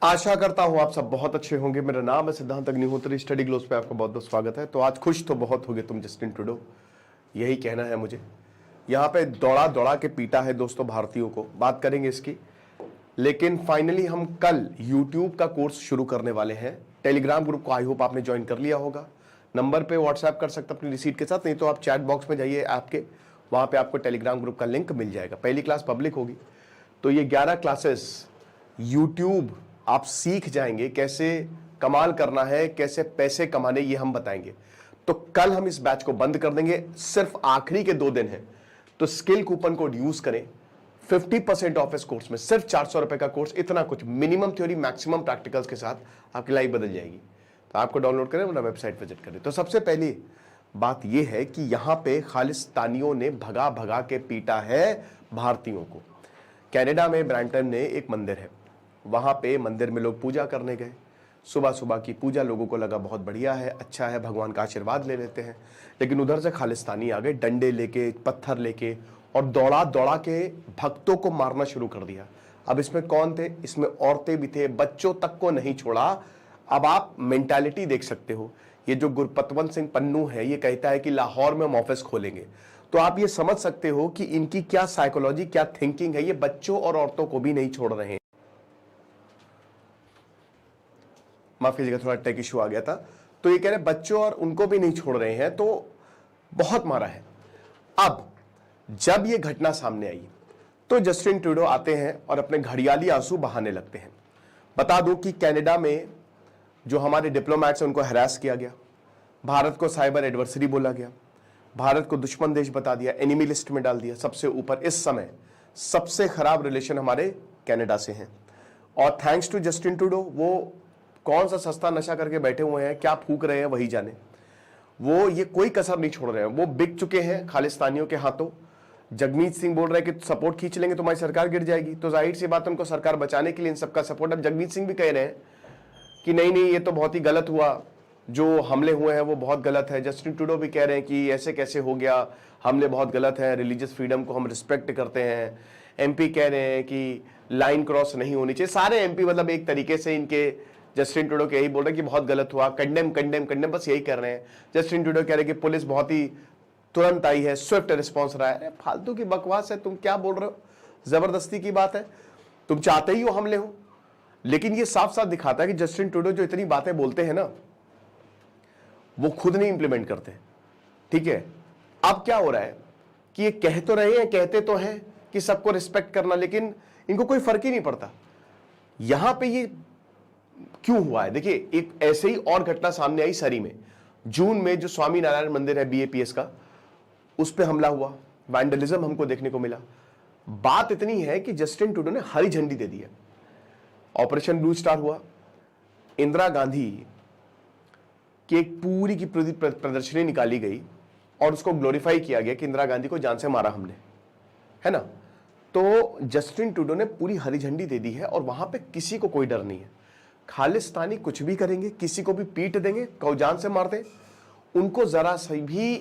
आशा करता हूं आप सब बहुत अच्छे होंगे। मेरा नाम है सिद्धांत अग्निहोत्री। स्टडी ग्लोस पे आपका बहुत बहुत स्वागत है। तो आज खुश तो बहुत होगे तुम जस्टिन ट्रूडो, यही कहना है मुझे। यहाँ पे दौड़ा दौड़ा के पीटा है दोस्तों भारतीयों को, बात करेंगे इसकी। लेकिन फाइनली हम कल यूट्यूब का कोर्स शुरू करने वाले हैं। टेलीग्राम ग्रुप को आई होप आपने ज्वाइन कर लिया होगा। नंबर पे व्हाट्सएप कर सकते अपनी रिसीट के साथ, नहीं तो आप चैट बॉक्स में जाइए ऐप के, वहां पे आपको टेलीग्राम ग्रुप का लिंक मिल जाएगा। पहली क्लास पब्लिक होगी, तो ये 11 क्लासेस यूट्यूब आप सीख जाएंगे। कैसे कमाल करना है, कैसे पैसे कमाने, ये हम बताएंगे। तो कल हम इस बैच को बंद कर देंगे। सिर्फ आखिरी के 2 दिन हैं, तो स्किल कूपन कोड यूज करें। 50% ऑफ इस कोर्स में, सिर्फ 400 रुपए का कोर्स, इतना कुछ, मिनिमम थ्योरी मैक्सिमम प्रैक्टिकल्स के साथ आपकी लाइफ बदल जाएगी। तो आपको डाउनलोड करें, अपना वेबसाइट विजिट करें। तो सबसे पहली बात यह है कि यहां पे खालिस्तानियों ने भगा भगा के पीटा है भारतीयों को। कनाडा में ब्रैम्पटन में एक मंदिर है, वहां पे मंदिर में लोग पूजा करने गए। सुबह सुबह की पूजा लोगों को लगा बहुत बढ़िया है, अच्छा है, भगवान का आशीर्वाद ले लेते हैं। लेकिन उधर से खालिस्तानी आ गए, डंडे लेके, पत्थर लेके, और दौड़ा दौड़ा के भक्तों को मारना शुरू कर दिया। अब इसमें कौन थे? इसमें औरतें भी थे, बच्चों तक को नहीं छोड़ा। अब आप मेंटालिटी देख सकते हो। ये जो गुरपतवंत सिंह पन्नू है, ये कहता है कि लाहौर में हम ऑफिस खोलेंगे। तो आप ये समझ सकते हो कि इनकी क्या साइकोलॉजी, क्या थिंकिंग है। ये बच्चों और औरतों को भी नहीं छोड़ रहे हैं। माफ कीजिएगा, थोड़ा टेक इशू आ गया था। तो ये कह रहे बच्चों और उनको भी नहीं छोड़ रहे हैं, तो बहुत मारा है। अब जब ये घटना सामने आई तो जस्टिन ट्रूडो आते हैं और अपने घड़ियाली आंसू बहाने लगते हैं। बता दूं कि कनाडा में जो हमारे डिप्लोमैट्स हैं उनको हरास किया गया, भारत को साइबर एडवर्सरी बोला गया, भारत को दुश्मन देश बता दिया, एनिमी लिस्ट में डाल दिया। सबसे ऊपर इस समय सबसे खराब रिलेशन हमारे कनाडा से हैं। और थैंक्स टू जस्टिन ट्रूडो, वो कौन सा सस्ता नशा करके बैठे हुए हैं, क्या फूक रहे हैं वही जाने। वो ये कोई कसर नहीं छोड़ रहे हैं, वो बिक चुके हैं खालिस्तानियों के हाथों। जगमीत सिंह बोल रहे हैं कि सपोर्ट खींच लेंगे तुम्हारी सरकार गिर जाएगी। तो जाहिर सी बात है उनको सरकार बचाने के लिए इन सबका सपोर्ट। अब जगमीत सिंह भी कह रहे हैं कि नहीं नहीं, ये तो बहुत ही गलत हुआ, जो हमले हुए हैं वो बहुत गलत है। जस्टिन ट्रूडो भी कह रहे हैं कि ऐसे कैसे हो गया, हमले बहुत गलत है, रिलीजियस फ्रीडम को हम रिस्पेक्ट करते हैं। एमपी कह रहे हैं कि लाइन क्रॉस नहीं होनी चाहिए। सारे एमपी मतलब एक तरीके से इनके जस्टिन ट्रूडो के यही बोल रहे हैं कि बहुत गलत हुआ, कंडेम कंडेम कंडेम, बस यही कर रहे हैं। जस्टिन ट्रूडो कह रहे हैं कि पुलिस बहुत ही तुरंत आई है, स्विफ्ट रिस्पॉन्स रहा है। फालतू की बकवास है, तुम क्या बोल रहे हो? जबरदस्ती की बात है, तुम चाहते ही हो हमले हो। लेकिन ये साफ साफ दिखाता है कि जस्टिन ट्रूडो जो इतनी बातें बोलते हैं ना, वो खुद नहीं इंप्लीमेंट करते। ठीक है, अब क्या हो रहा है कि ये कह तो रहे हैं, कहते तो हैं कि सबको रिस्पेक्ट करना, लेकिन इनको कोई फर्क ही नहीं पड़ता। यहां पे ये क्यों हुआ है? देखिए, एक ऐसे ही और घटना सामने आई सरी में। जून में जो स्वामी नारायण मंदिर है बीएपीएस का, उस पर हमला हुआ, वैंडलिज्म हमको देखने को मिला। बात इतनी है कि जस्टिन ट्रूडो ने हरी झंडी दे दी है। ऑपरेशन ब्लू स्टार हुआ, इंदिरा गांधी की एक पूरी की पूरी प्रदर्शनी निकाली गई और उसको ग्लोरीफाई किया गया कि इंदिरा गांधी को जान से मारा हमने, है ना। तो जस्टिन ट्रूडो ने पूरी हरी झंडी दे दी है और वहां पे किसी को कोई डर नहीं है। खालिस्तानी कुछ भी करेंगे, किसी को भी पीट देंगे, कौ जान से मार दें, उनको जरा सी भी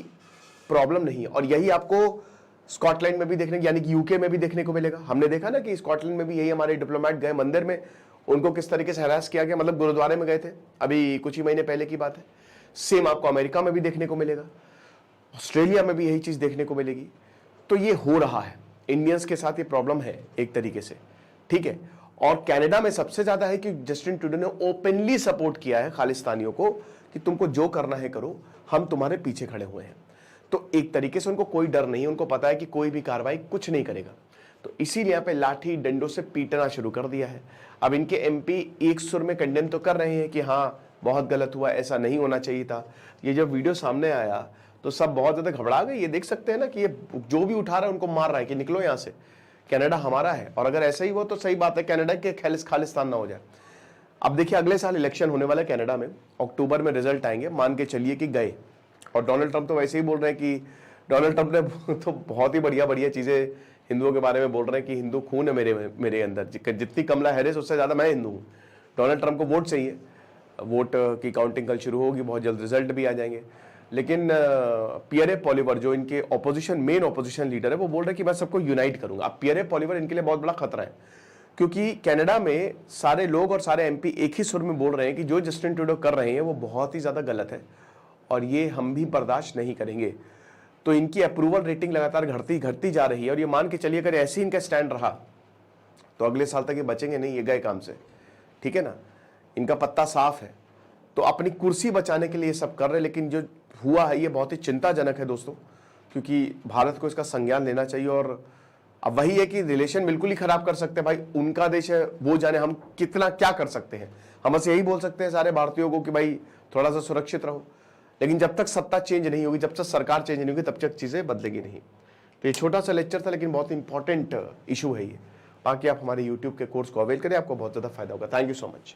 प्रॉब्लम नहीं है। और यही आपको स्कॉटलैंड में भी देखने, यानी कि यूके में भी देखने को मिलेगा। हमने देखा ना कि स्कॉटलैंड में भी यही हमारे डिप्लोमेट गए मंदिर में, उनको किस तरीके से हरास किया गया, मतलब गुरुद्वारे में गए थे, अभी कुछ ही महीने पहले की बात है। सेम आपको अमेरिका में भी देखने को मिलेगा, ऑस्ट्रेलिया में भी यही चीज देखने को मिलेगी। तो ये हो रहा है, इंडियंस के साथ ये प्रॉब्लम है एक तरीके से, ठीक है। और कनाडा में सबसे ज्यादा है कि जस्टिन ट्रूडो ने ओपनली सपोर्ट किया है खालिस्तानियों को कि तुमको जो करना है करो, हम तुम्हारे पीछे खड़े हुए हैं। तो एक तरीके से उनको कोई डर नहीं है, उनको पता है कि कोई भी कार्रवाई कुछ नहीं करेगा। तो इसीलिए यहाँ पे लाठी डंडों से पीटना शुरू कर दिया है। अब इनके एमपी एक सुर में कंडेम तो कर रहे हैं कि हाँ बहुत गलत हुआ, ऐसा नहीं होना चाहिए था। ये जब वीडियो सामने आया तो सब बहुत ज्यादा घबरा गए। ये देख सकते हैं ना कि ये जो भी उठा रहा है उनको मार रहा है कि निकलो यहाँ से, कनाडा हमारा है। और अगर ऐसा ही हो तो सही बात है, कनाडा के खालिस्तान ना हो जाए। अब देखिए, अगले साल इलेक्शन होने वाला है कनाडा में, अक्टूबर में रिजल्ट आएंगे, मान के चलिए कि गए। और डोनाल्ड ट्रंप तो वैसे ही बोल रहे हैं कि डोनाल्ड ट्रंप ने तो बहुत ही बढ़िया बढ़िया चीजें हिंदुओं के बारे में बोल रहे हैं कि हिंदू खून है मेरे अंदर, जितनी कमला हैरिस उससे ज्यादा मैं हिंदू हूँ। डोनाल्ड ट्रंप को वोट चाहिए, वोट की काउंटिंग कल शुरू होगी, बहुत जल्द रिजल्ट भी आ जाएंगे। लेकिन पियरे पॉलिवर जो इनके ऑपोजिशन मेन ऑपोजिशन लीडर है, वो बोल रहे हैं कि मैं सबको यूनाइट करूंगा। अब पियरे पॉलिवर इनके लिए बहुत बड़ा खतरा है, क्योंकि कनाडा में सारे लोग और सारे एमपी एक ही सुर में बोल रहे हैं कि जो जस्टिन ट्रूडो कर रहे हैं वो बहुत ही ज़्यादा गलत है और ये हम भी बर्दाश्त नहीं करेंगे। तो इनकी अप्रूवल रेटिंग लगातार घटती जा रही है और ये मान के चलिए अगर ऐसे ही इनका स्टैंड रहा तो अगले साल तक ये बचेंगे नहीं, ये गए काम से, ठीक है ना। इनका पत्ता साफ है, तो अपनी कुर्सी बचाने के लिए ये सब कर रहे हैं। लेकिन जो हुआ है ये बहुत ही चिंताजनक है दोस्तों, क्योंकि भारत को इसका संज्ञान लेना चाहिए। और अब वही है कि रिलेशन बिल्कुल ही खराब कर सकते हैं भाई, उनका देश है, वो जाने हम कितना क्या कर सकते हैं। हम बस यही बोल सकते हैं सारे भारतीयों को कि भाई थोड़ा सा सुरक्षित रहो, लेकिन जब तक सत्ता चेंज नहीं होगी, जब तक सरकार चेंज नहीं होगी, तब तक चीज़ें बदलेगी नहीं। तो ये छोटा सा लेक्चर था, लेकिन बहुत इंपॉर्टेंट इशू है ये। बाकी आप हमारे यूट्यूब के कोर्स को अवेल करें, आपको बहुत ज़्यादा फायदा होगा। Thank you so much.